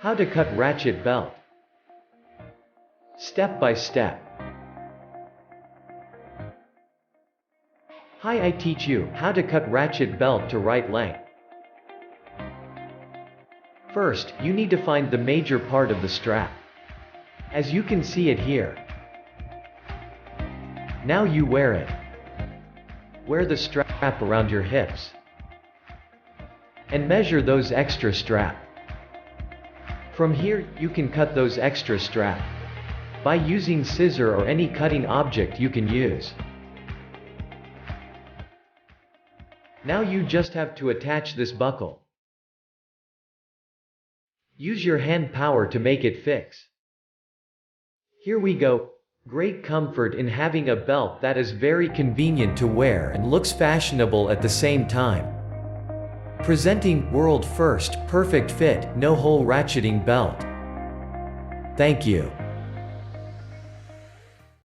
How to cut ratchet belt. Step by step. Hi, I teach you how to cut ratchet belt to right length. First, you need to find the major part of the strap. As you can see it here. Now you wear it. Wear the strap around your hips. And measure those extra strap. From here, you can cut those extra strap by using scissor or any cutting object you can use. Now you just have to attach this buckle. Use your hand power to make it fix. Here we go. Great comfort in having a belt that is very convenient to wear and looks fashionable at the same time. Presenting world first perfect fit, no hole ratcheting belt. Thank you.